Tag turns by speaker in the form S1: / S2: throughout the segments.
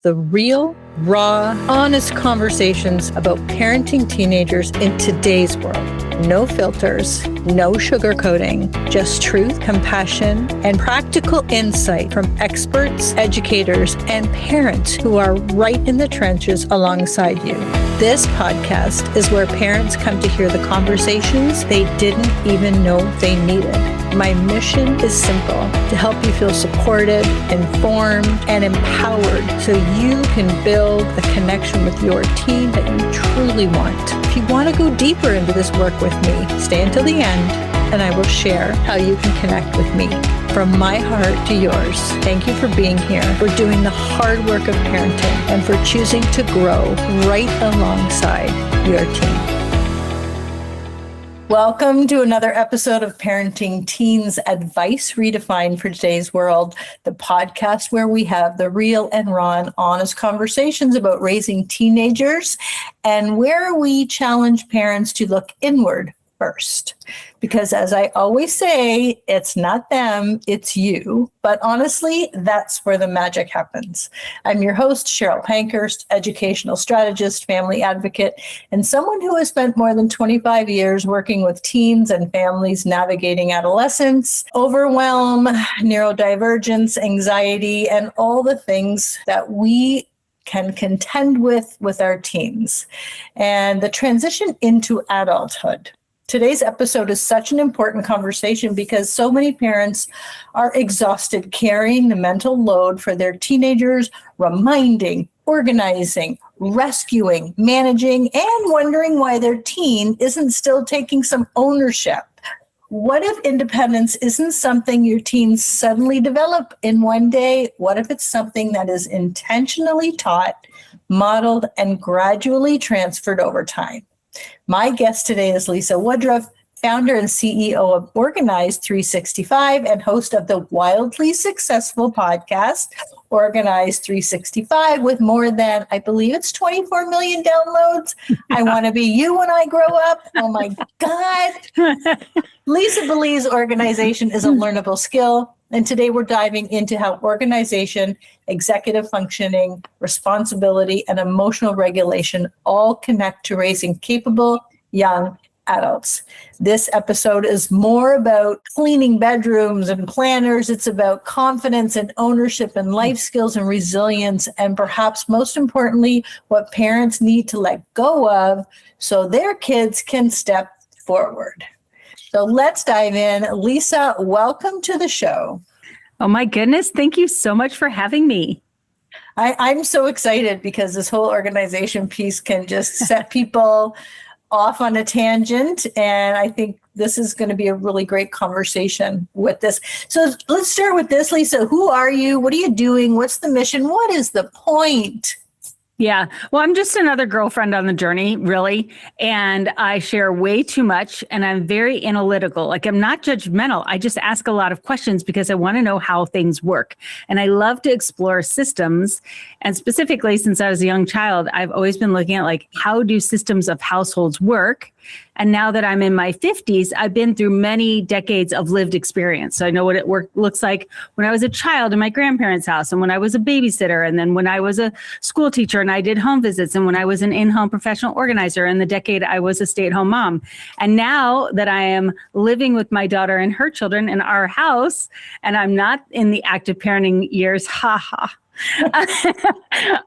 S1: the real, raw, honest conversations about parenting teenagers in today's world. No filters, no sugarcoating, just truth, compassion, and practical insight from experts, educators, and parents who are right in the trenches alongside you. This podcast is where parents come to hear the conversations they didn't even know they needed. My mission is simple: to help you feel supported, informed, and empowered so you can build the connection with your teen that you truly want. If you want to go deeper into this work with me, stay until the end, and I will share how you can connect with me. From my heart to yours, thank you for being here, for doing the hard work of parenting, and for choosing to grow right alongside your teen. Welcome to another episode of Parenting Teens Advice Redefined for Today's World, the podcast where we have the real and raw and honest conversations about raising teenagers and where we challenge parents to look inward first. Because as I always say, it's not them, it's you. But honestly, that's where the magic happens. I'm your host, Cheryl Pankhurst, educational strategist, family advocate, and someone who has spent more than 25 years working with teens and families navigating adolescence, overwhelm, neurodivergence, anxiety, and all the things that we can contend with our teens and the transition into adulthood. Today's episode is such an important conversation because so many parents are exhausted carrying the mental load for their teenagers, reminding, organizing, rescuing, managing, and wondering why their teen isn't still taking some ownership. What if independence isn't something your teens suddenly develop in one day? What if it's something that is intentionally taught, modeled, and gradually transferred over time? My guest today is Lisa Woodruff, founder and CEO of Organize 365 and host of the wildly successful podcast, Organize 365, with more than, I believe it's 24 million downloads. I want to be you when I grow up. Oh my God. Lisa believes organization is a learnable skill. And today we're diving into how organization, executive functioning, responsibility, and emotional regulation all connect to raising capable young adults. This episode is more about cleaning bedrooms and planners. It's about confidence and ownership and life skills and resilience. And perhaps most importantly, what parents need to let go of so their kids can step forward. So let's dive in. Lisa, welcome to the show.
S2: Oh my goodness. Thank you so much for having me.
S1: I'm so excited because this whole organization piece can just set people off on a tangent. And I think this is going to be a really great conversation with this. So let's start with this, Lisa. Who are you? What are you doing? What's the mission? What is the point?
S2: Yeah. Well, I'm just another girlfriend on the journey, really. And I share way too much and I'm very analytical. Like, I'm not judgmental. I just ask a lot of questions because I want to know how things work. And I love to explore systems. And specifically, since I was a young child, I've always been looking at like, how do systems of households work? And now that I'm in my 50s, I've been through many decades of lived experience. So I know what it looks like when I was a child in my grandparents' house, and when I was a babysitter, and then when I was a school teacher and I did home visits, and when I was an in-home professional organizer, and the decade I was a stay-at-home mom. And now that I am living with my daughter and her children in our house, and I'm not in the active parenting years,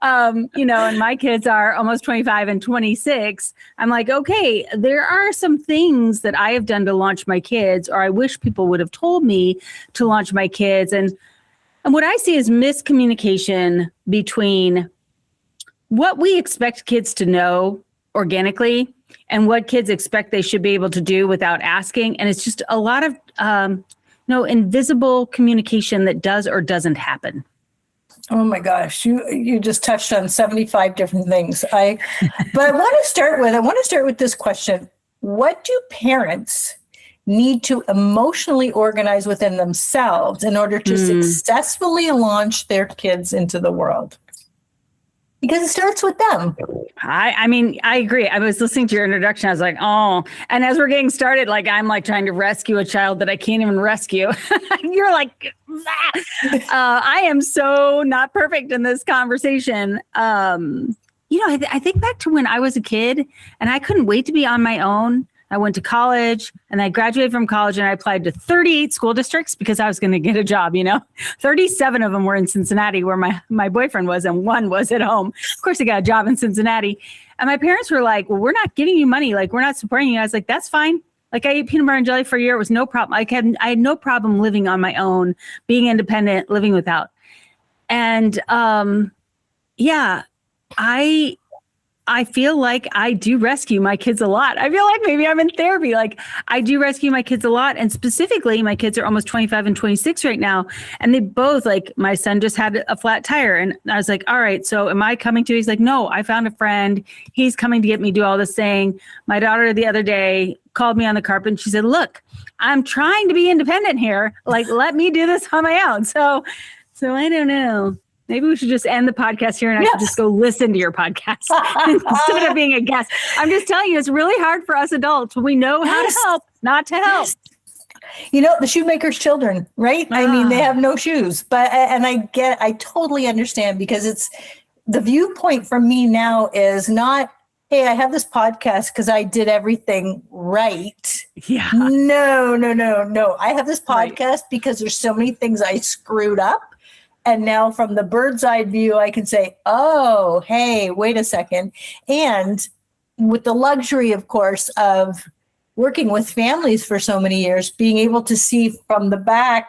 S2: and my kids are almost 25 and 26. I'm like, okay, there are some things that I have done to launch my kids, or I wish people would have told me to launch my kids. And what I see is miscommunication between what we expect kids to know organically and what kids expect they should be able to do without asking. And it's just a lot of, invisible communication that does or doesn't happen.
S1: Oh my gosh, you just touched on 75 different things. But I want to start with this question. What do parents need to emotionally organize within themselves in order to successfully launch their kids into the world? Because it starts with them.
S2: I mean, I agree. I was listening to your introduction. I was like, oh, and as we're getting started, like I'm like trying to rescue a child that I can't even rescue. You're like, I am so not perfect in this conversation. I think back to when I was a kid and I couldn't wait to be on my own. I went to college and I graduated from college and I applied to 38 school districts because I was going to get a job, 37 of them were in Cincinnati where my boyfriend was and one was at home. Of course, I got a job in Cincinnati. And my parents were like, well, we're not giving you money. Like, we're not supporting you. I was like, that's fine. Like, I ate peanut butter and jelly for a year. It was no problem. I had no problem living on my own, being independent, living without. And I feel like I do rescue my kids a lot. I feel like maybe I'm in therapy. Like, I do rescue my kids a lot. And specifically, my kids are almost 25 and 26 right now. And they both, like, my son just had a flat tire. And I was like, all right, so am I coming to? He's like, no, I found a friend. He's coming to get me, do all this saying. My daughter the other day called me on the carpet and she said, look, I'm trying to be independent here. Like, let me do this on my own. So I don't know. Maybe we should just end the podcast here and I should just go listen to your podcast instead of being a guest. I'm just telling you, it's really hard for us adults when we know how to help, not to help.
S1: The shoemaker's children, right? I mean, they have no shoes, and I totally understand because it's the viewpoint from me now is not, hey, I have this podcast because I did everything right.
S2: Yeah.
S1: No. I have this podcast because there's so many things I screwed up. And now from the bird's eye view, I can say, oh, hey, wait a second. And with the luxury, of course, of working with families for so many years, being able to see from the back,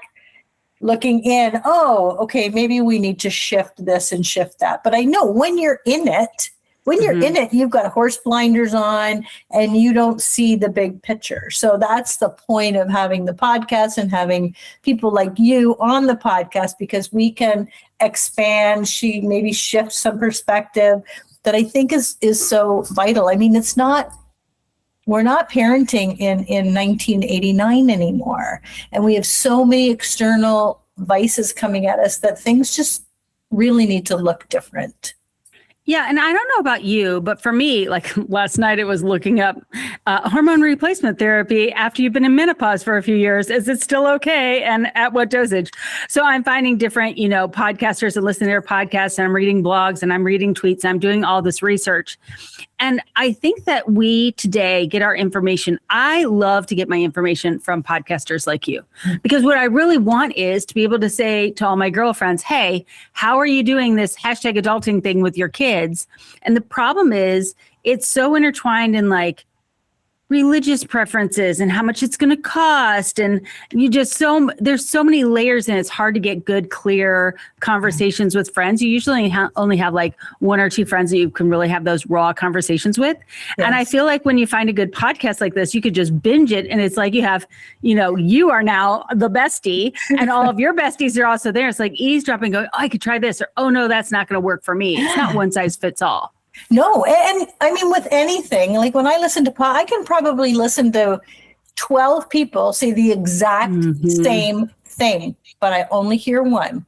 S1: looking in, oh, okay, maybe we need to shift this and shift that. But I know when you're in it, you've got horse blinders on and you don't see the big picture. So that's the point of having the podcast and having people like you on the podcast, because we can expand, maybe shift some perspective that I think is so vital. I mean, we're not parenting in 1989 anymore. And we have so many external vices coming at us that things just really need to look different.
S2: Yeah. And I don't know about you, but for me, like last night, it was looking up hormone replacement therapy after you've been in menopause for a few years. Is it still okay? And at what dosage? So I'm finding different, podcasters and listening to their podcasts, and I'm reading blogs and I'm reading tweets. And I'm doing all this research. And I think that we today get our information. I love to get my information from podcasters like you, because what I really want is to be able to say to all my girlfriends, hey, how are you doing this #adulting thing with your kids? And the problem is it's so intertwined in like religious preferences and how much it's going to cost. And there's so many layers and it's hard to get good, clear conversations with friends. You usually only have like one or two friends that you can really have those raw conversations with. Yes. And I feel like when you find a good podcast like this, you could just binge it. And it's like you have, you are now the bestie and all of your besties are also there. It's like eavesdropping, going, oh, I could try this, or, oh no, that's not going to work for me. It's not one size fits all.
S1: No. And I mean, with anything, like when I listen to I can probably listen to 12 people say the exact same thing, but I only hear one.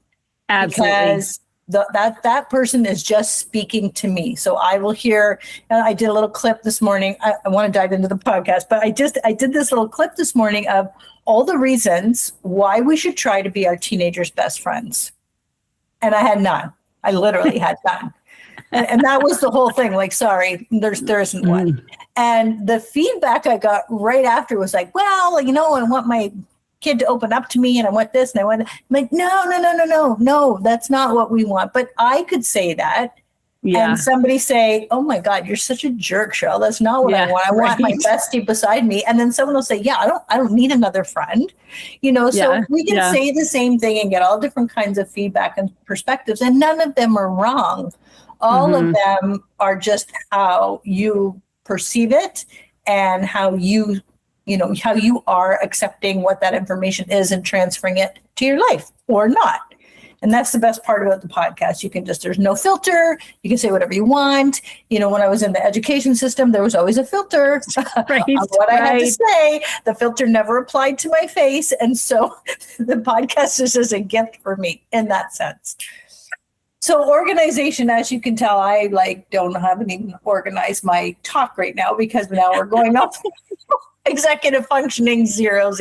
S2: Absolutely.
S1: Because that person is just speaking to me. So I will hear, and I did a little clip this morning. I want to dive into the podcast, but I did this little clip this morning of all the reasons why we should try to be our teenagers' best friends. And I had none. I literally had none. And that was the whole thing. Like, sorry, there isn't one. And the feedback I got right after was like, well, I want my kid to open up to me and I want this and I want, I'm like, no, that's not what we want. But I could say that. Yeah. And somebody say, oh my God, you're such a jerk, Cheryl. That's not what I want. I want my bestie beside me. And then someone will say, yeah, I don't need another friend. So we can say the same thing and get all different kinds of feedback and perspectives. And none of them are wrong. All of them are just how you perceive it and how you are accepting what that information is and transferring it to your life or not. And that's the best part about the podcast. You can there's no filter. You can say whatever you want. When I was in the education system, there was always a filter
S2: right,
S1: on what I had to say. The filter never applied to my face. And so the podcast is just a gift for me in that sense. So organization, as you can tell, I haven't even organized my talk right now because now we're going up executive functioning 000.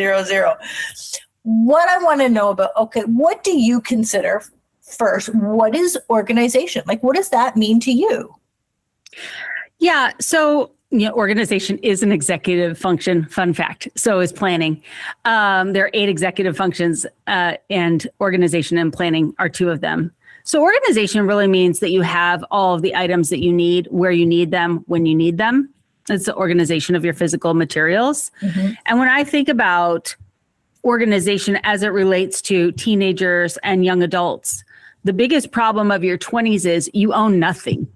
S1: What I want to know about, okay, what do you consider first? What is organization? Like, what does that mean to you?
S2: Yeah. So, organization is an executive function. Fun fact. So is planning. There are 8 executive functions, and organization and planning are 2 of them. So organization really means that you have all of the items that you need, where you need them, when you need them. It's the organization of your physical materials. Mm-hmm. And when I think about organization as it relates to teenagers and young adults, the biggest problem of your 20s is you own nothing.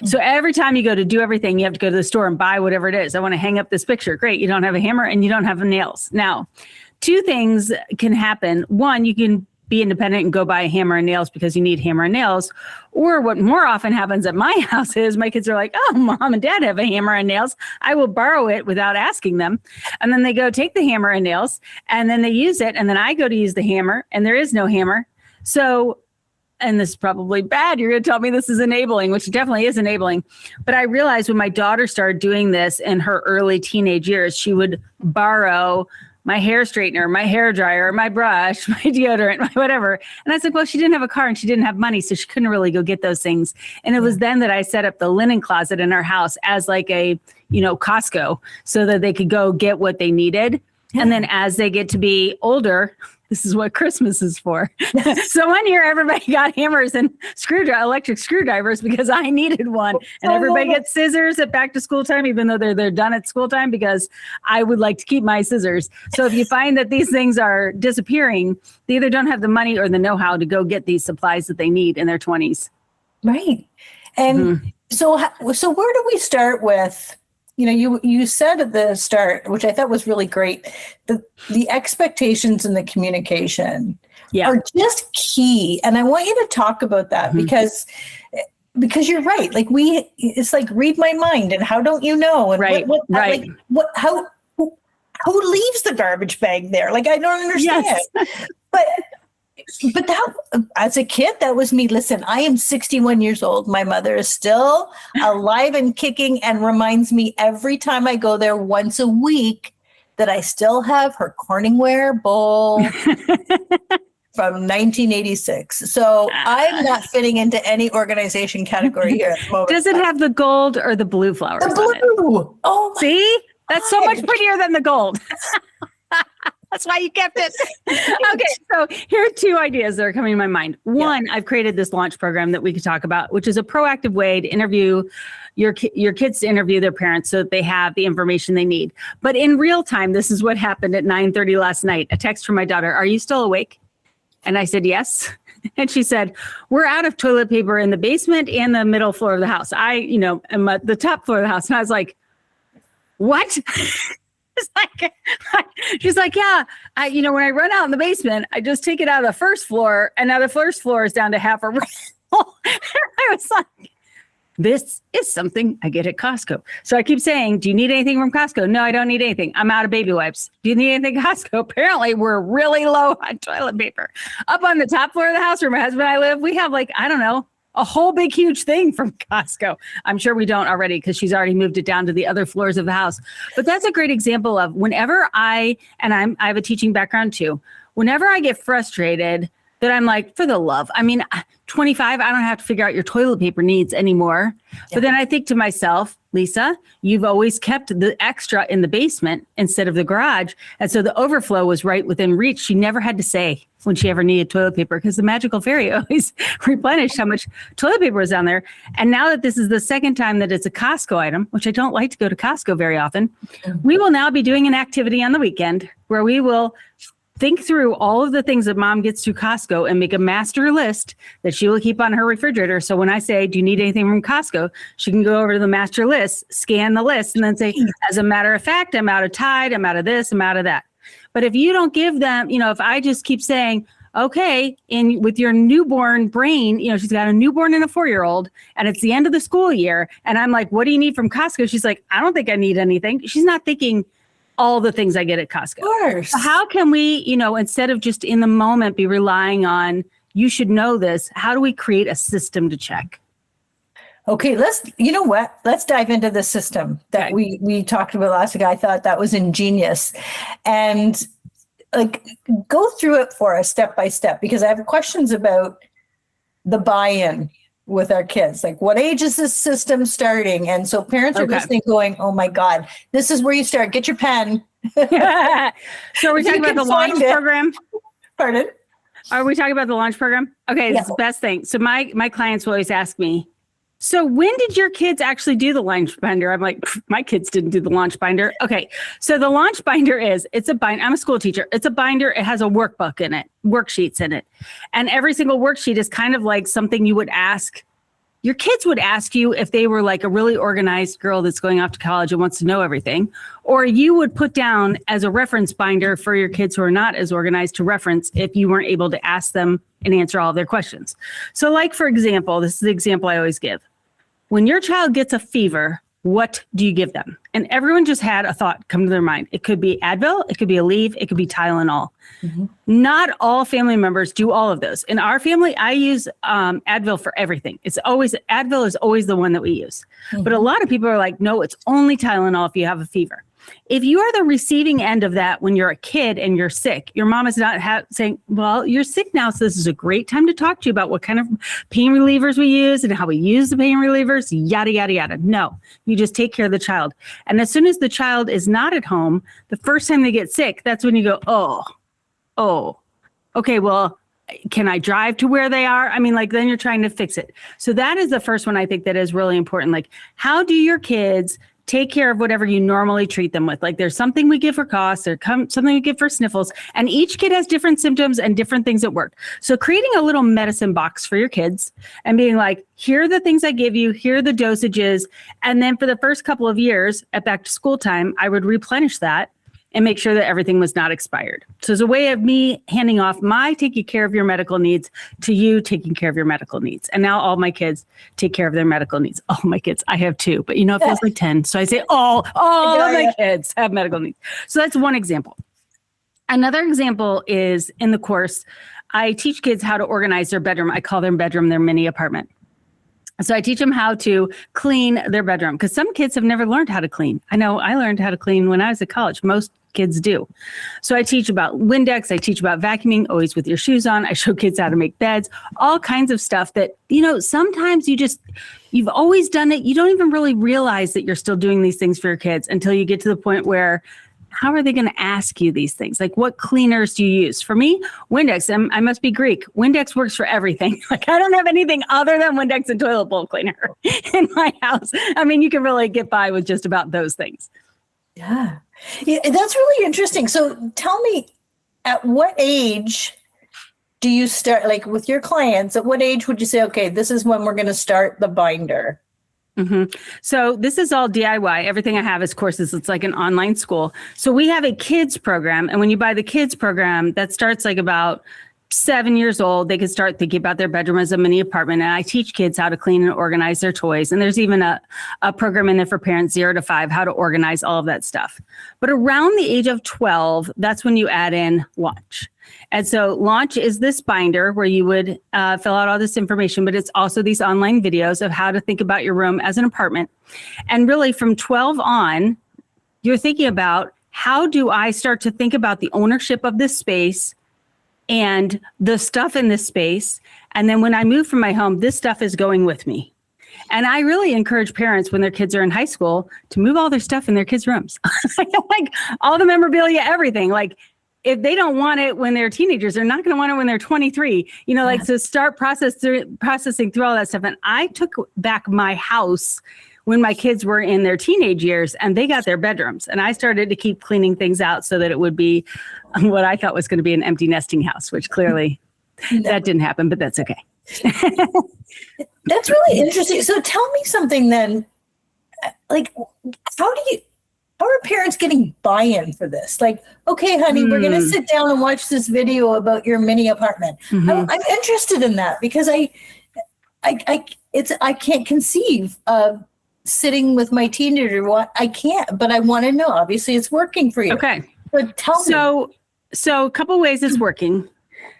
S2: So every time you go to do everything, you have to go to the store and buy whatever it is. I want to hang up this picture. Great. You don't have a hammer and you don't have nails. Now, 2 things can happen. One, you can be independent and go buy a hammer and nails because you need hammer and nails. Or what more often happens at my house is my kids are like, oh, mom and dad have a hammer and nails. I will borrow it without asking them. And then they go take the hammer and nails and then they use it. And then I go to use the hammer and there is no hammer. So, and this is probably bad. You're going to tell me this is enabling, which definitely is enabling. But I realized when my daughter started doing this in her early teenage years, she would borrow my hair straightener, my hair dryer, my brush, my deodorant, my whatever. And I said, well, she didn't have a car and she didn't have money, so she couldn't really go get those things. And it was then that I set up the linen closet in our house as like a, Costco, so that they could go get what they needed. Yeah. And then as they get to be older, this is what Christmas is for. So one year everybody got hammers and electric screwdrivers because I needed one. And everybody gets scissors at back to school time, even though they're done at school time, because I would like to keep my scissors. So if you find that these things are disappearing, they either don't have the money or the know-how to go get these supplies that they need in their 20s.
S1: Right. And so where do we start with? You said at the start, which I thought was really great, the expectations and the communication are just key. And I want you to talk about that because you're right. Like it's like read my mind and how don't you know? And
S2: right.
S1: Who leaves the garbage bag there? Like, I don't understand. Yes. But that, as a kid, that was me. Listen, I am 61 years old. My mother is still alive and kicking and reminds me every time I go there once a week that I still have her Corningware bowl from 1986. So I'm not fitting into any organization category here at the moment.
S2: Does it have the gold or the blue flowers on it?
S1: Oh,
S2: see? That's so much prettier than the gold. That's why you kept it. Okay, so here are 2 ideas that are coming to my mind. One, I've created this launch program that we could talk about, which is a proactive way to interview your kids, to interview their parents so that they have the information they need. But in real time, this is what happened at 9:30 last night. A text from my daughter, "Are you still awake?" And I said, "Yes." And she said, "We're out of toilet paper in the basement and the middle floor of the house. I, am at the top floor of the house." And I was like, "What?" She's like, "Yeah, when I run out in the basement, I just take it out of the first floor, and now the first floor is down to half a roll." I was like, this is something I get at Costco. So I keep saying, "Do you need anything from Costco?" "No, I don't need anything. I'm out of baby wipes." "Do you need anything at Costco?" Apparently, we're really low on toilet paper. Up on the top floor of the house where my husband and I live, we have a whole big, huge thing from Costco. I'm sure we don't already because she's already moved it down to the other floors of the house. But that's a great example of whenever I have a teaching background too, whenever I get frustrated that I'm like, for the love, 25, I don't have to figure out your toilet paper needs anymore. Yeah. But then I think to myself, Lisa, you've always kept the extra in the basement instead of the garage. And so the overflow was right within reach. She never had to say when she ever needed toilet paper because the magical fairy always replenished how much toilet paper was down there. And now that this is the second time that it's a Costco item, which I don't like to go to Costco very often, we will now be doing an activity on the weekend where we will think through all of the things that mom gets through Costco and make a master list that she will keep on her refrigerator. So when I say, "Do you need anything from Costco?" she can go over to the master list, scan the list, and then say, "As a matter of fact, I'm out of Tide, I'm out of this, I'm out of that." But if you don't give them, if I just keep saying, "Okay," with your newborn brain, she's got a newborn and a 4-year-old, and it's the end of the school year. And I'm like, "What do you need from Costco?" She's like, "I don't think I need anything." She's not thinking all the things I get at Costco.
S1: Of course.
S2: So how can we, instead of just in the moment be relying on You should know this. How do we create a system to check?
S1: Okay, you know what? Let's dive into the system that we talked about last week. I thought that was ingenious. And like, go through it for us step by step, because I have questions about the buy-in with our kids. Like, what age is this system starting? And so parents are listening going, oh my God, this is where you start. Get your pen.
S2: So are we talking about the launch program?
S1: Pardon?
S2: Are we talking about the launch program? Okay, this is the best thing. So my clients will always ask me, so when did your kids actually do the launch binder? I'm like, my kids didn't do the launch binder. Okay, so the launch binder it's a binder. I'm a school teacher. It's a binder. It has a workbook in it, worksheets in it. And every single worksheet is kind of like something you would ask. Your kids would ask you if they were like a really organized girl that's going off to college and wants to know everything, or you would put down as a reference binder for your kids who are not as organized to reference if you weren't able to ask them and answer all of their questions. So like, for example, this is the example I always give. When your child gets a fever, what do you give them? And everyone just had a thought come to their mind. It could be Advil, it could be Aleve, it could be Tylenol. Mm-hmm. Not all family members do all of those. In our family, I use Advil for everything. Advil is always the one that we use. Mm-hmm. But a lot of people are like, no, it's only Tylenol if you have a fever. If you are the receiving end of that when you're a kid and you're sick, your mom is not saying, well, you're sick now, so this is a great time to talk to you about what kind of pain relievers we use and how we use the pain relievers, yada, yada, yada. No, you just take care of the child. And as soon as the child is not at home, the first time they get sick, that's when you go, oh, okay, well, can I drive to where they are? I mean, like, then you're trying to fix it. So that is the first one I think that is really important. Like, how do your kids take care of whatever you normally treat them with? Like, there's something we give for coughs, something we give for sniffles, and each kid has different symptoms and different things that work. So creating a little medicine box for your kids and being like, here are the things I give you, here are the dosages. And then for the first couple of years at back to school time, I would replenish that and make sure that everything was not expired. So it's a way of me handing off my taking care of your medical needs to you taking care of your medical needs. And now all my kids take care of their medical needs. All my kids, I have 2, but it feels like 10. So I say all of my kids have medical needs. So that's one example. Another example is in the course, I teach kids how to organize their bedroom. I call their bedroom their mini apartment. So I teach them how to clean their bedroom, because some kids have never learned how to clean. I know I learned how to clean when I was at college. Most kids do. So I teach about Windex. I teach about vacuuming, always with your shoes on. I show kids how to make beds, all kinds of stuff that, sometimes you've always done it. You don't even really realize that you're still doing these things for your kids until you get to the point where, how are they going to ask you these things? Like, what cleaners do you use? For me, Windex, I must be Greek. Windex works for everything. Like, I don't have anything other than Windex and toilet bowl cleaner in my house. I mean, you can really get by with just about those things.
S1: Yeah, that's really interesting. So tell me, at what age do you start, like with your clients, at what age would you say, okay, this is when we're going to start the binder?
S2: Mm-hmm. So this is all DIY. Everything I have is courses. It's like an online school. So we have a kids program. And when you buy the kids program, that starts like about 7 years old, they can start thinking about their bedroom as a mini apartment. And I teach kids how to clean and organize their toys. And there's even a program in there for parents 0 to 5, how to organize all of that stuff. But around the age of 12, that's when you add in launch. And so launch is this binder where you would fill out all this information, but it's also these online videos of how to think about your room as an apartment. And really from 12 on, you're thinking about, how do I start to think about the ownership of this space and the stuff in this space? And then when I move from my home, this stuff is going with me. And I really encourage parents when their kids are in high school to move all their stuff in their kids' rooms. Like all the memorabilia, everything. Like, if they don't want it when they're teenagers, they're not going to want it when they're 23, like to start processing through all that stuff. And I took back my house when my kids were in their teenage years and they got their bedrooms. And I started to keep cleaning things out so that it would be what I thought was going to be an empty nesting house, which clearly that didn't happen, but that's okay.
S1: That's really interesting. So tell me something then, like, how are parents getting buy-in for this? Like, okay, honey, we're going to sit down and watch this video about your mini apartment. Mm-hmm. I'm interested in that because I can't conceive of sitting with my teenager. I can't, but I want to know. Obviously, it's working for you.
S2: Okay.
S1: But tell me.
S2: So a couple ways it's working.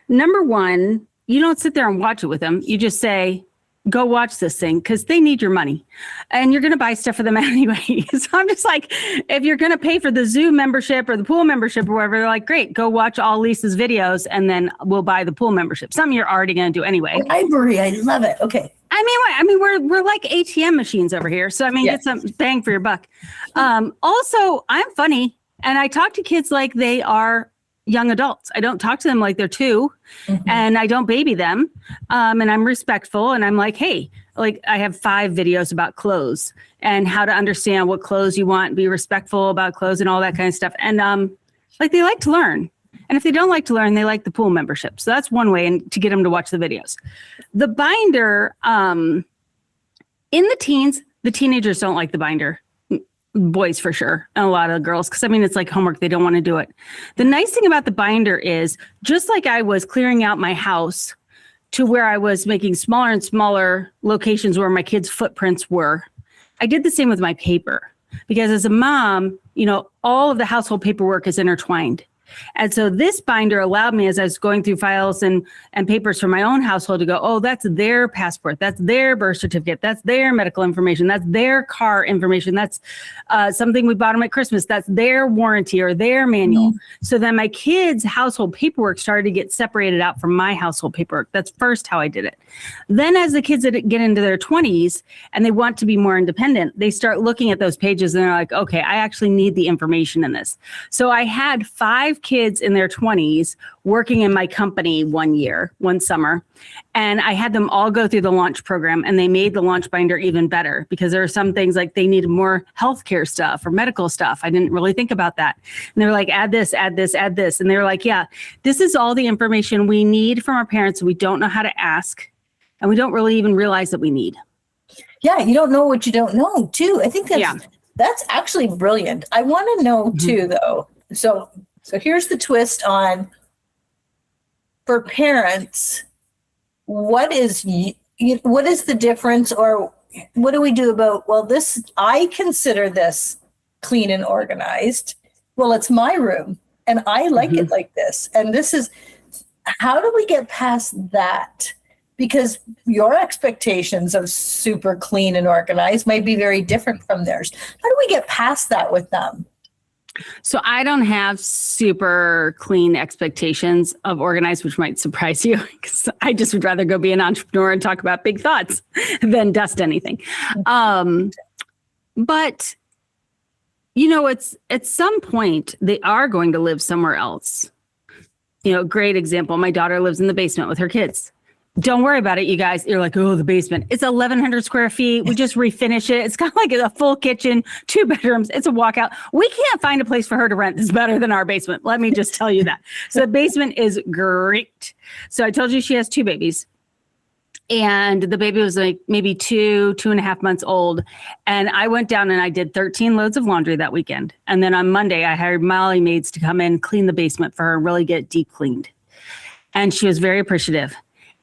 S2: Number one, you don't sit there and watch it with them. You just say, go watch this thing because they need your money and you're going to buy stuff for them anyway. So I'm just like, if you're going to pay for the zoo membership or the pool membership or whatever, they're like, great, go watch all Lisa's videos and then we'll buy the pool membership. Something you're already going to do anyway.
S1: Library, I love it. Okay.
S2: I mean, we're like ATM machines over here. So I mean, Get some bang for your buck. Also, I'm funny and I talk to kids like they are young adults. I don't talk to them like they're 2 and I don't baby them. And I'm respectful and I'm like, hey, like I have 5 videos about clothes and how to understand what clothes you want, be respectful about clothes and all that kind of stuff. And like they like to learn. And if they don't like to learn, they like the pool membership. So that's one way to get them to watch the videos. The binder, in the teens, the teenagers don't like the binder. Boys for sure, and a lot of girls, because I mean, it's like homework. They don't want to do it. The nice thing about the binder is just like I was clearing out my house to where I was making smaller and smaller locations where my kids' footprints were, I did the same with my paper. Because as a mom, all of the household paperwork is intertwined. And so this binder allowed me, as I was going through files and papers for my own household, to go, oh, that's their passport, that's their birth certificate, that's their medical information, that's their car information, that's something we bought them at Christmas, that's their warranty or their manual. So then my kids' household paperwork started to get separated out from my household paperwork. That's first how I did it. Then as the kids get into their 20s and they want to be more independent, they start looking at those pages and they're like, okay, I actually need the information in this. So I had 5 kids in their 20s working in my company one summer, and I had them all go through the launch program, and they made the launch binder even better because there are some things like they needed more healthcare stuff or medical stuff. I didn't really think about that. And they were like, add this, add this, add this. And they were like, yeah, this is all the information we need from our parents. We don't know how to ask, and we don't really even realize that we need.
S1: Yeah, you don't know what you don't know, too. I think that's actually brilliant. I want to know, too, though. So here's the twist on, for parents, what is the difference, or what do we do about, well, this, I consider this clean and organized. Well, it's my room and I like it like this. And this is, how do we get past that? Because your expectations of super clean and organized might be very different from theirs. How do we get past that with them?
S2: So I don't have super clean expectations of organized, which might surprise you, because I just would rather go be an entrepreneur and talk about big thoughts than dust anything. But, it's at some point they are going to live somewhere else. Great example. My daughter lives in the basement with her kids. Don't worry about it, you guys. You're like, oh, the basement. It's 1,100 square feet. We just refinish it. It's got like a full kitchen, 2 bedrooms. It's a walkout. We can't find a place for her to rent that's better than our basement. Let me just tell you that. So the basement is great. So I told you she has 2 babies. And the baby was like maybe 2.5 months old. And I went down and I did 13 loads of laundry that weekend. And then on Monday, I hired Molly maids to come in, clean the basement for her, and really get deep cleaned. And she was very appreciative.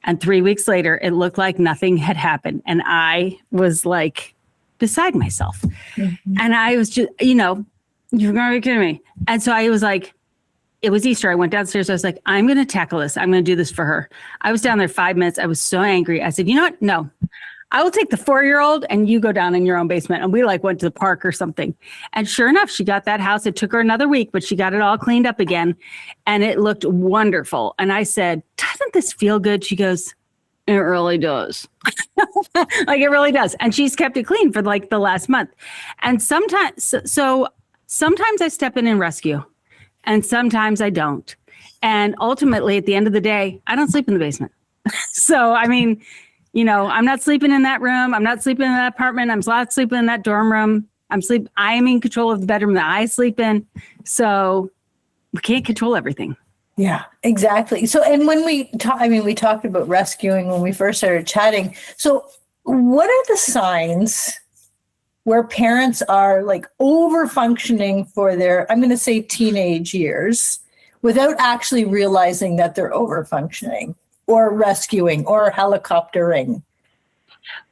S2: And 3 weeks later, it looked like nothing had happened. And I was like beside myself. And I was just, you're going to be kidding me. And so I was like, it was Easter. I went downstairs. I was like, I'm going to tackle this. I'm going to do this for her. I was down there 5 minutes. I was so angry. I said, you know what? No, I will take the 4-year-old and you go down in your own basement. And we went to the park or something. And sure enough, she got that house. It took her another week, but she got it all cleaned up again. And it looked wonderful. And I said, doesn't this feel good? She goes, it really does. It really does. And she's kept it clean for the last month. And sometimes I step in and rescue. And sometimes I don't. And ultimately, at the end of the day, I don't sleep in the basement. So, I mean, I'm not sleeping in that room. I'm not sleeping in that apartment. I'm not sleeping in that dorm room. I am in control of the bedroom that I sleep in. So we can't control everything.
S1: Yeah, exactly. So, and when we talked about rescuing when we first started chatting. So what are the signs where parents are over functioning for their, I'm going to say teenage years, without actually realizing that they're over functioning or rescuing or helicoptering?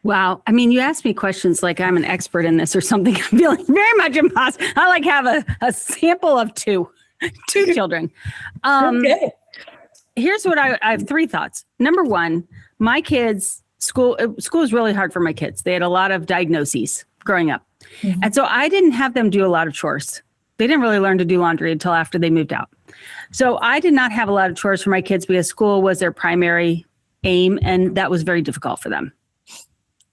S2: Wow. I mean, you ask me questions like I'm an expert in this or something. I'm feeling very much impossible. I have a sample of two children.
S1: Okay.
S2: here's what I have 3 thoughts. Number 1, my kids, school is really hard for my kids. They had a lot of diagnoses growing up. Mm-hmm. And so I didn't have them do a lot of chores. They didn't really learn to do laundry until after they moved out. So I did not have a lot of chores for my kids because school was their primary aim, and that was very difficult for them.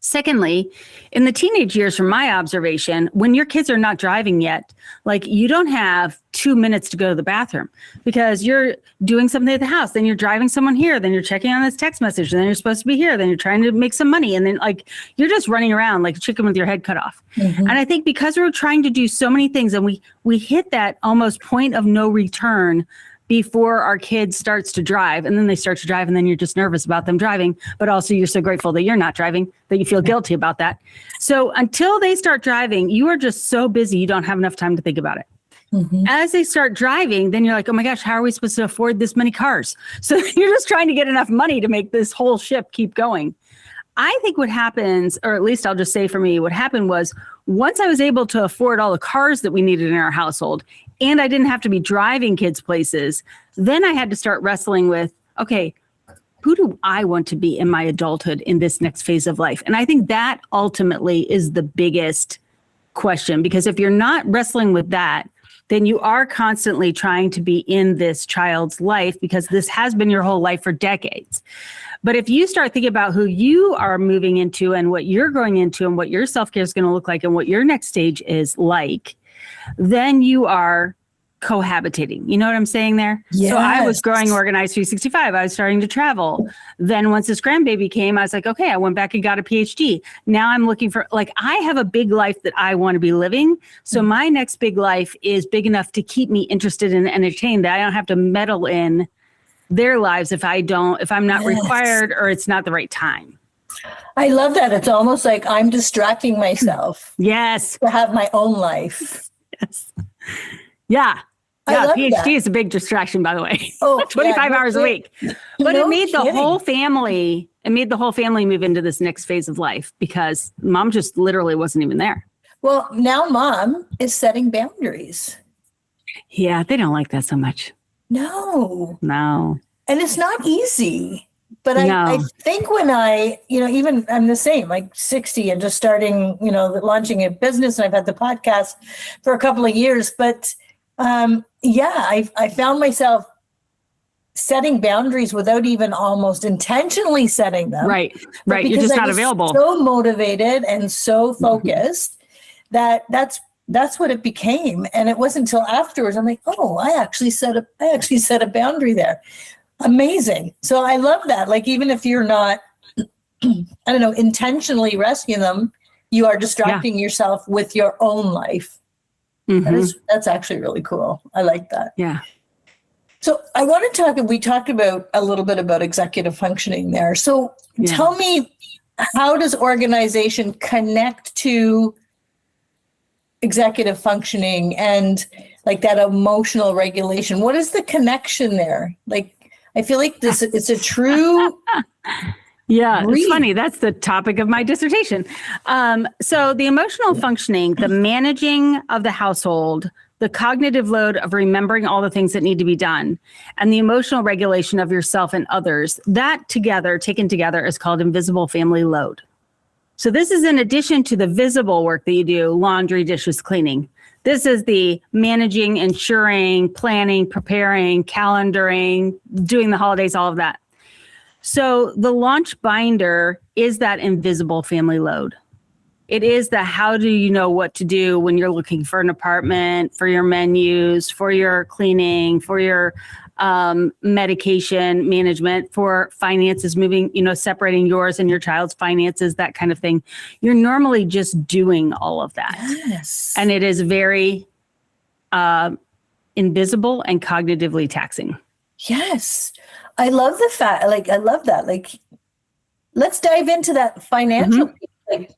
S2: Secondly, in the teenage years, from my observation, when your kids are not driving yet, like you don't have 2 minutes to go to the bathroom because you're doing something at the house. Then you're driving someone here. Then you're checking on this text message. And then you're supposed to be here. Then you're trying to make some money. And then like you're just running around like a chicken with your head cut off. Mm-hmm. And I think because we're trying to do so many things and we hit that almost point of no return before our kid starts to drive, and then they start to drive, and then you're just nervous about them driving, but also you're so grateful that you're not driving that you feel guilty about that. So until they start driving, you are just so busy, you don't have enough time to think about it. Mm-hmm. As they start driving, then you're like, oh my gosh, how are we supposed to afford this many cars? So you're just trying to get enough money to make this whole ship keep going. I think what happens, or at least I'll just say for me, what happened was once I was able to afford all the cars that we needed in our household, and I didn't have to be driving kids places, then I had to start wrestling with, okay, who do I want to be in my adulthood in this next phase of life? And I think that ultimately is the biggest question, because if you're not wrestling with that, then you are constantly trying to be in this child's life because this has been your whole life for decades. But if you start thinking about who you are moving into and what you're growing into and what your self-care is going to look like and what your next stage is like, then you are cohabitating. You know what I'm saying there? Yes. So I was growing Organized 365. I was starting to travel. Then once this grandbaby came, I was like, okay, I went back and got a PhD. Now I'm looking for, like, I have a big life that I want to be living. So my next big life is big enough to keep me interested and entertained, that I don't have to meddle in their lives if I'm not required or it's not the right time.
S1: I love that. It's almost like I'm distracting myself.
S2: Yes.
S1: To have my own life.
S2: Yes. Yeah. Yeah. PhD is a big distraction, by the way. Oh, 25 hours a week. But it made the whole family move into this next phase of life because mom just literally wasn't even there.
S1: Well, now mom is setting boundaries.
S2: Yeah. They don't like that so much. No.
S1: And it's not easy. But I think when even I'm the same, like 60 and just starting, launching a business, and I've had the podcast for a couple of years. But I found myself setting boundaries without even almost intentionally setting them.
S2: Right. You're just not available.
S1: So motivated and so focused that's what it became. And it wasn't until afterwards I'm like, oh, I actually set a boundary there. Amazing. So I love that. Like, even if you're not, intentionally rescuing them, you are distracting yourself with your own life. Mm-hmm. That's actually really cool. I like that.
S2: Yeah.
S1: So I want to we talked about a little bit about executive functioning there. So tell me, how does organization connect to executive functioning and like that emotional regulation? What is the connection there? Like, I feel like it's a true.
S2: Yeah, it's funny. That's the topic of my dissertation. So the emotional functioning, the managing of the household, the cognitive load of remembering all the things that need to be done, and the emotional regulation of yourself and others, that taken together is called invisible family load. So this is in addition to the visible work that you do, laundry, dishes, cleaning. This is the managing, ensuring, planning, preparing, calendaring, doing the holidays, all of that. So the launch binder is that invisible family load. It is the how do you know what to do when you're looking for an apartment, for your menus, for your cleaning, for your medication management, for finances, moving, separating yours and your child's finances, that kind of thing. You're normally just doing all of that.
S1: Yes.
S2: And it is very invisible and cognitively taxing.
S1: Yes. I love the fact, I love that. Like, let's dive into that financial piece. Like,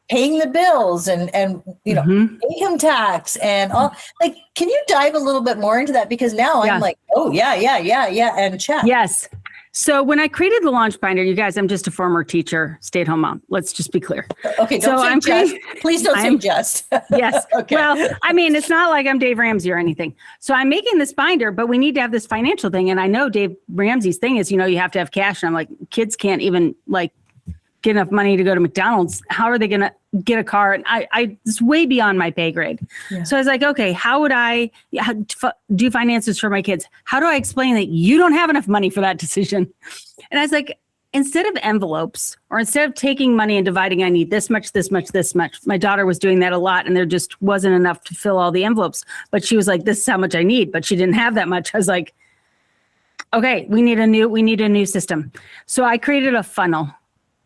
S1: paying the bills and income tax and all. Like, can you dive a little bit more into that? Because now I'm like, oh, yeah, and check.
S2: Yes. So when I created the launch binder, you guys, I'm just a former teacher, stay-at-home mom. Let's just be clear.
S1: Okay, don't say just. Please don't say just.
S2: Yes.
S1: Okay.
S2: Well, I mean, it's not like I'm Dave Ramsey or anything. So I'm making this binder, but we need to have this financial thing. And I know Dave Ramsey's thing is, you have to have cash. And I'm like, kids can't even get enough money to go to McDonald's. How are they going to get a car? And it's way beyond my pay grade. Yeah. So I was like, okay, how would I do finances for my kids? How do I explain that you don't have enough money for that decision? And I was like, instead of envelopes or instead of taking money and dividing, I need this much, this much, this much. My daughter was doing that a lot and there just wasn't enough to fill all the envelopes. But she was like, this is how much I need, but she didn't have that much. I was like, okay, we need a new system. So I created a funnel.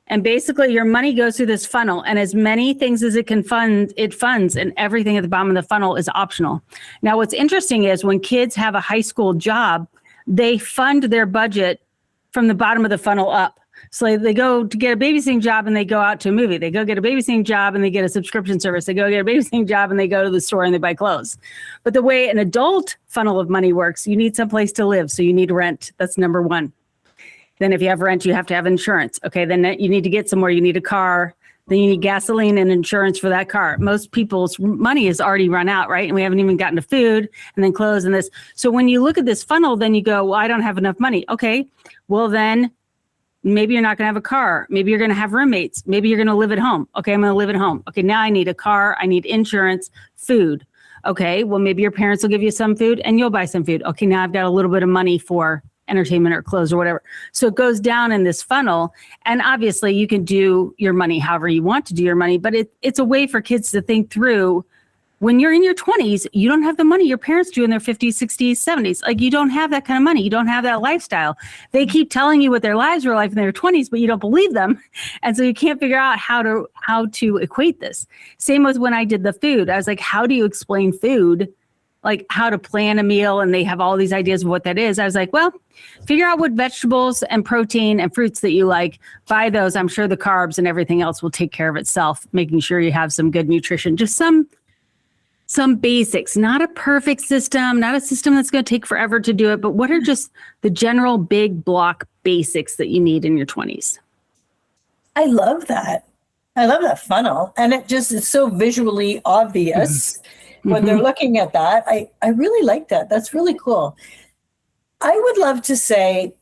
S2: And basically your money goes through this funnel and as many things as it can fund, it funds, and everything at the bottom of the funnel is optional. Now, what's interesting is when kids have a high school job, they fund their budget from the bottom of the funnel up. So they go to get a babysitting job and they go out to a movie. They go get a babysitting job and they get a subscription service. They go get a babysitting job and they go to the store and they buy clothes. But the way an adult funnel of money works, you need someplace to live. So you need rent. That's number one. Then if you have rent, you have to have insurance. Okay, then you need to get somewhere. You need a car. Then you need gasoline and insurance for that car. Most people's money is already run out, right? And we haven't even gotten to food and then clothes and this. So when you look at this funnel, then you go, well, I don't have enough money. Okay, well then maybe you're not going to have a car. Maybe you're going to have roommates. Maybe you're going to live at home. Okay, I'm going to live at home. Okay, now I need a car. I need insurance, food. Okay, well, maybe your parents will give you some food and you'll buy some food. Okay, now I've got a little bit of money for entertainment or clothes or whatever. So it goes down in this funnel. And obviously you can do your money however you want to do your money, but it's a way for kids to think through when you're in your 20s, you don't have the money your parents do in their 50s, 60s, 70s. Like you don't have that kind of money. You don't have that lifestyle. They keep telling you what their lives were like in their 20s, but you don't believe them. And so you can't figure out how to equate this. Same with when I did the food. I was like, how do you explain food? Like how to plan a meal, and they have all these ideas of what that is. I was like, well, figure out what vegetables and protein and fruits that you like. Buy those. I'm sure the carbs and everything else will take care of itself, making sure you have some good nutrition. Just some basics, not a perfect system, not a system that's going to take forever to do it, but what are just the general big block basics that you need in your 20s?
S1: I love that. I love that funnel. And it's so visually obvious. When they're looking at that, I really like that. That's really cool. I would love to say,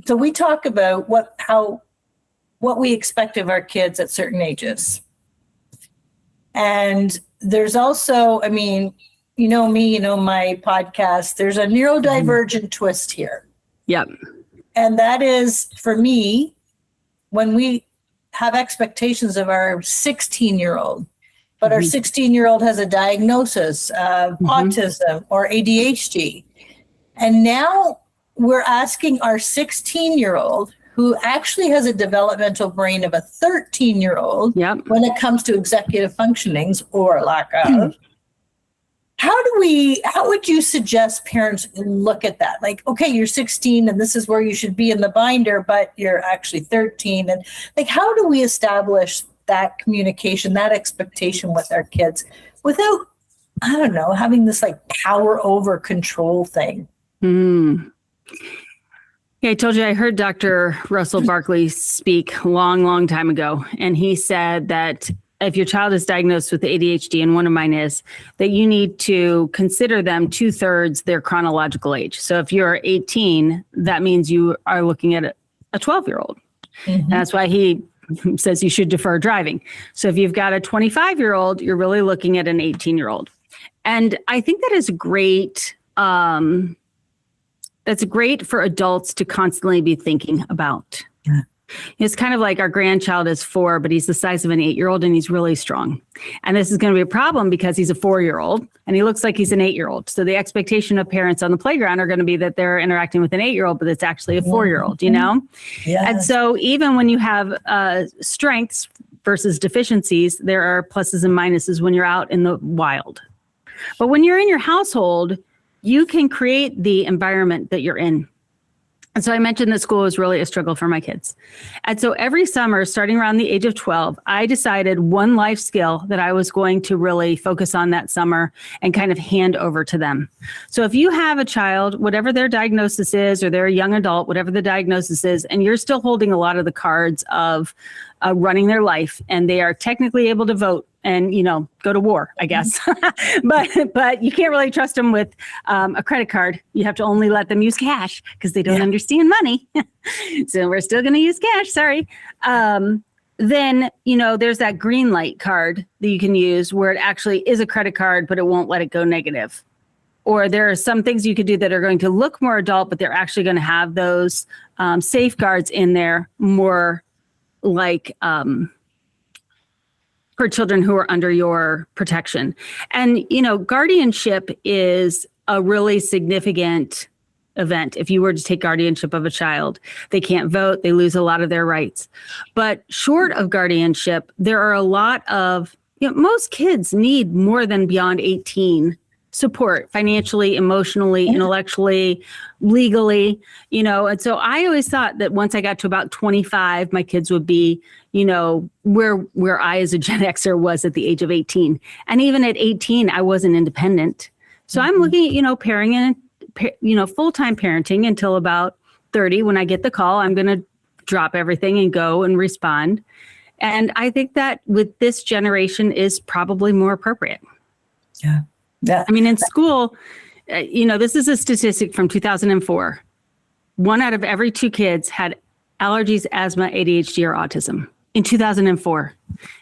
S1: so we talk about what we expect of our kids at certain ages. And there's also, I mean, you know me, you know my podcast, there's a neurodivergent twist here.
S2: Yep.
S1: And that is, for me, when we have expectations of our 16-year-old, but our 16-year-old has a diagnosis of autism or ADHD. And now we're asking our 16-year-old, who actually has a developmental brain of a 13-year-old, when it comes to executive functionings or lack of, how would you suggest parents look at that? Like, okay, you're 16 and this is where you should be in the binder, but you're actually 13. And like, how do we establish that communication, that expectation with our kids without, I don't know, having this like power over control thing?
S2: Yeah, I told you I heard Dr. Russell Barkley speak long time ago. And he said that if your child is diagnosed with ADHD, and one of mine is, that you need to consider them 2/3 their chronological age. So if you're 18, that means you are looking at a 12-year-old. And that's why he says you should defer driving. So if you've got a 25-year-old, you're really looking at an 18-year-old. And I think that is great. That's great for adults to constantly be thinking about. Yeah. It's kind of like our grandchild is 4, but he's the size of an 8-year-old and he's really strong. And this is going to be a problem because he's a 4-year-old and he looks like he's an 8-year-old. So the expectation of parents on the playground are going to be that they're interacting with an 8-year-old, but it's actually a 4-year-old, you know? Yes. And so even when you have strengths versus deficiencies, there are pluses and minuses when you're out in the wild. But when you're in your household, you can create the environment that you're in. And so I mentioned that school was really a struggle for my kids. And so every summer, starting around the age of 12, I decided one life skill that I was going to really focus on that summer and kind of hand over to them. So if you have a child, whatever their diagnosis is, or they're a young adult, whatever the diagnosis is, and you're still holding a lot of the cards of running their life, and they are technically able to vote and, go to war, I guess. but you can't really trust them with a credit card. You have to only let them use cash because they don't understand money. So we're still going to use cash. Sorry. Then, there's that green light card that you can use where it actually is a credit card, but it won't let it go negative. Or there are some things you could do that are going to look more adult, but they're actually going to have those safeguards in there more like for children who are under your protection. And, guardianship is a really significant event. If you were to take guardianship of a child, they can't vote, they lose a lot of their rights. But short of guardianship, there are a lot of, most kids need more than beyond 18 support financially, emotionally, intellectually, legally, and so I always thought that once I got to about 25, my kids would be, where I as a Gen Xer was at the age of 18. And even at 18, I wasn't independent. So I'm looking at, parenting and, full-time parenting until about 30. When I get the call, I'm going to drop everything and go and respond. And I think that with this generation is probably more appropriate.
S1: Yeah.
S2: I mean, in school, this is a statistic from 2004. 1 out of every 2 kids had allergies, asthma, ADHD, or autism in 2004.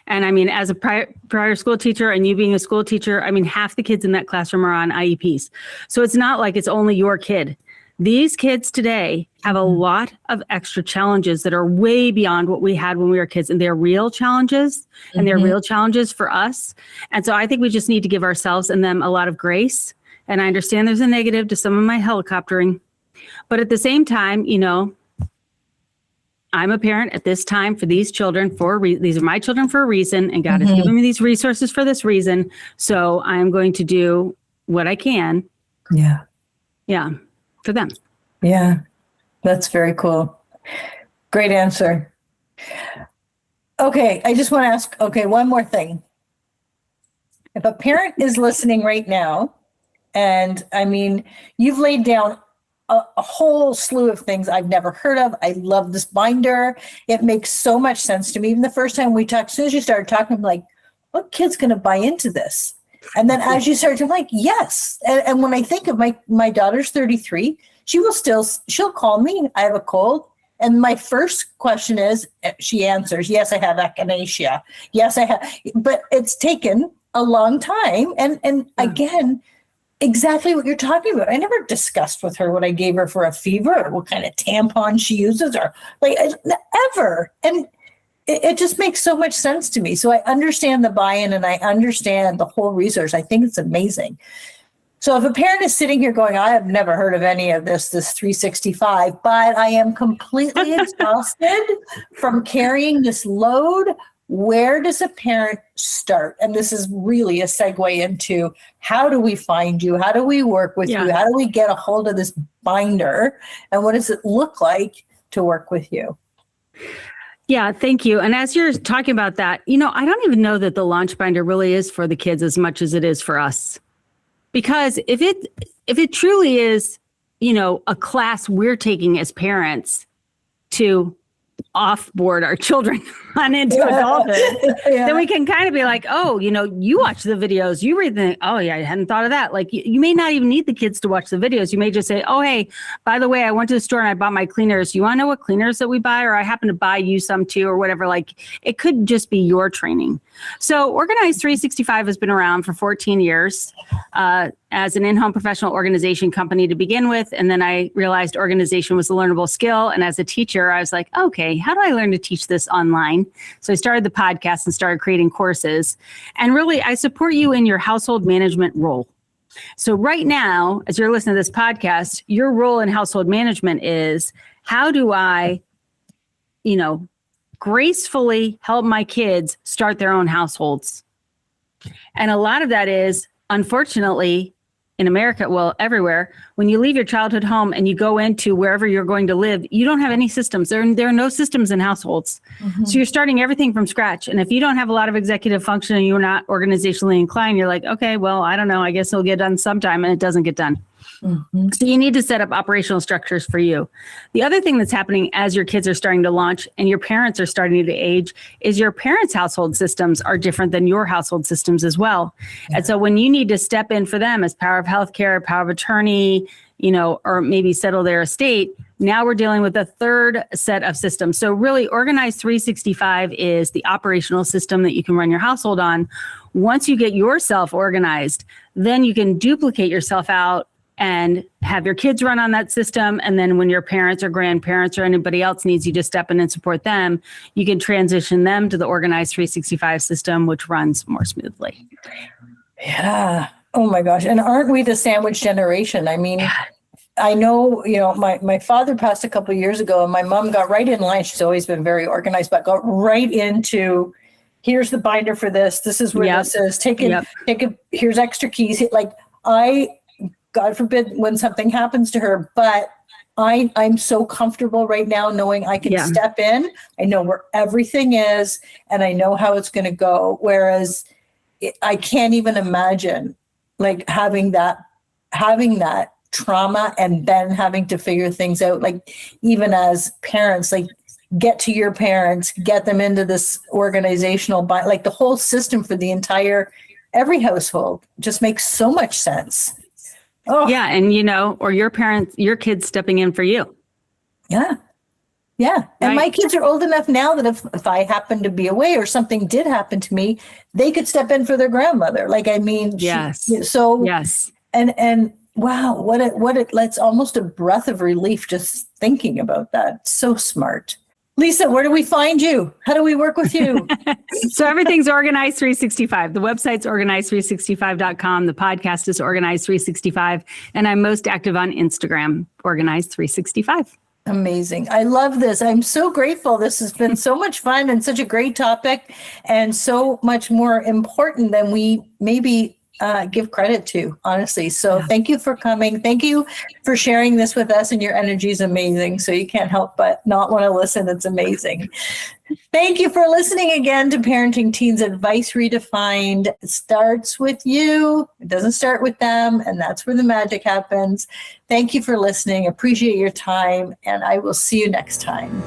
S2: And I mean, as a prior school teacher and you being a school teacher, I mean, half the kids in that classroom are on IEPs. So it's not like it's only your kid. These kids today have a lot of extra challenges that are way beyond what we had when we were kids. And they're real challenges, and they're real challenges for us. And so I think we just need to give ourselves and them a lot of grace. And I understand there's a negative to some of my helicoptering. But at the same time, I'm a parent at this time for these children these are my children for a reason. And God has given me these resources for this reason. So I'm going to do what I can. Yeah. For them.
S1: Yeah, that's very cool. Great answer. Okay, I just want to ask, one more thing. If a parent is listening right now, and I mean, you've laid down a whole slew of things I've never heard of. I love this binder. It makes so much sense to me. Even the first time we talked, as soon as you started talking, I'm like, what kid's going to buy into this? And then as you start to like, yes. And when I think of my daughter's 33, she'll call me. I have a cold. And my first question is, she answers, yes, I have echinacea. Yes, I have. But it's taken a long time. And again, exactly what you're talking about. I never discussed with her what I gave her for a fever or what kind of tampon she uses or like ever. And it just makes so much sense to me. So I understand the buy-in and I understand the whole resource. I think it's amazing. So if a parent is sitting here going, I have never heard of any of this 365, but I am completely exhausted from carrying this load, where does a parent start? And this is really a segue into how do we find you? How do we work with you? How do we get a hold of this binder? And what does it look like to work with you?
S2: Yeah, thank you. And as you're talking about that, I don't even know that the launch binder really is for the kids as much as it is for us. Because if it truly is, a class we're taking as parents to offboard our children on into adulthood, then we can kind of be like, oh, you watch the videos, you read oh yeah, I hadn't thought of that. Like you may not even need the kids to watch the videos. You may just say, oh, hey, by the way, I went to the store and I bought my cleaners. You want to know what cleaners that we buy? Or I happen to buy you some too, or whatever. Like it could just be your training. So Organized 365 has been around for 14 years as an in-home professional organization company to begin with. And then I realized organization was a learnable skill. And as a teacher, I was like, okay, how do I learn to teach this online? So I started the podcast and started creating courses. And really, I support you in your household management role. So right now, as you're listening to this podcast, your role in household management is, how do I, gracefully help my kids start their own households? And a lot of that is, unfortunately, in America, well, everywhere, when you leave your childhood home and you go into wherever you're going to live, you don't have any systems. There are no systems in households. So you're starting everything from scratch. And if you don't have a lot of executive function and you're not organizationally inclined, you're like, okay, well, I don't know. I guess it'll get done sometime, and it doesn't get done. So you need to set up operational structures for you. The other thing that's happening as your kids are starting to launch and your parents are starting to age is your parents' household systems are different than your household systems as well. Yeah. And so when you need to step in for them as power of healthcare, power of attorney, or maybe settle their estate, now we're dealing with a third set of systems. So really, Organized 365 is the operational system that you can run your household on. Once you get yourself organized, then you can duplicate yourself out and have your kids run on that system. And then when your parents or grandparents or anybody else needs you to step in and support them, you can transition them to the Organized 365 system, which runs more smoothly.
S1: Yeah. Oh my gosh. And aren't we the sandwich generation? I mean, I know, my father passed a couple of years ago and my mom got right in line. She's always been very organized, but got right into, here's the binder for this. This is where this is. Take it. Here's extra keys. God forbid when something happens to her, but I'm so comfortable right now knowing I can step in. I know where everything is and I know how it's going to go. Whereas I can't even imagine like having that trauma and then having to figure things out. Like even as parents, like get to your parents, get them into this organizational, like the whole system for every household just makes so much sense. Oh.
S2: Yeah. And, or your kids stepping in for you.
S1: Yeah. Yeah. And my kids are old enough now that if I happen to be away or something did happen to me, they could step in for their grandmother. Like, I mean,
S2: yes.
S1: And wow, that's almost a breath of relief just thinking about that. So smart. Lisa, where do we find you? How do we work with you?
S2: So everything's Organized 365. The website's organized365.com. The podcast is Organized 365. And I'm most active on Instagram, Organized 365.
S1: Amazing. I love this. I'm so grateful. This has been so much fun and such a great topic and so much more important than we maybe give credit to, honestly. So thank you for coming. Thank you for sharing this with us, and your energy is amazing. So you can't help but not want to listen. It's amazing. Thank you for listening again to Parenting Teens Advice Redefined. It starts with you. It doesn't start with them. And that's where the magic happens. Thank you for listening. Appreciate your time. And I will see you next time.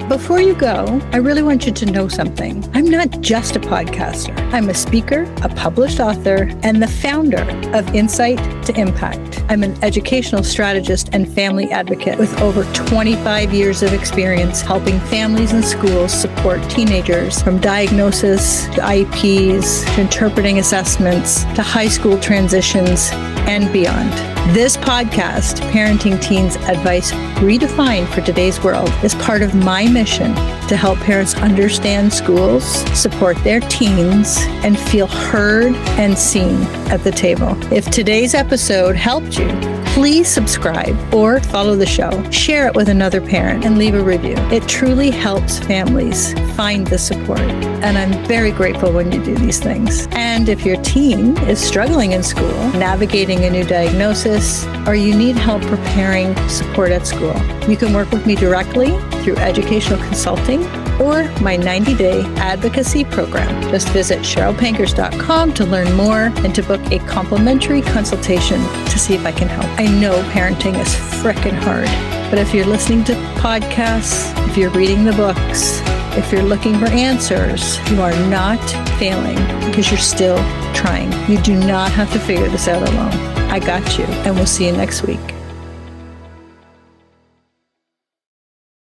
S1: Before you go, I really want you to know something. I'm not just a podcaster. I'm a speaker, a published author, and the founder of Insight to Impact. I'm an educational strategist and family advocate with over 25 years of experience helping families and schools support teenagers from diagnosis to IEPs, to interpreting assessments, to high school transitions, and beyond. This podcast, Parenting Teens Advice Redefined for Today's World, is part of my mission to help parents understand schools, support their teens, and feel heard and seen at the table. If today's episode helped you, please subscribe or follow the show, share it with another parent, and leave a review. It truly helps families find the support, and I'm very grateful when you do these things. And if your teen is struggling in school, navigating a new diagnosis, or you need help preparing support at school, you can work with me directly through educational consulting or my 90-day advocacy program. Just visit CherylPankers.com to learn more and to book a complimentary consultation to see if I can help. I know parenting is frickin' hard, but if you're listening to podcasts, if you're reading the books, if you're looking for answers, you are not failing because you're still trying. You do not have to figure this out alone. I got you, and we'll see you next week.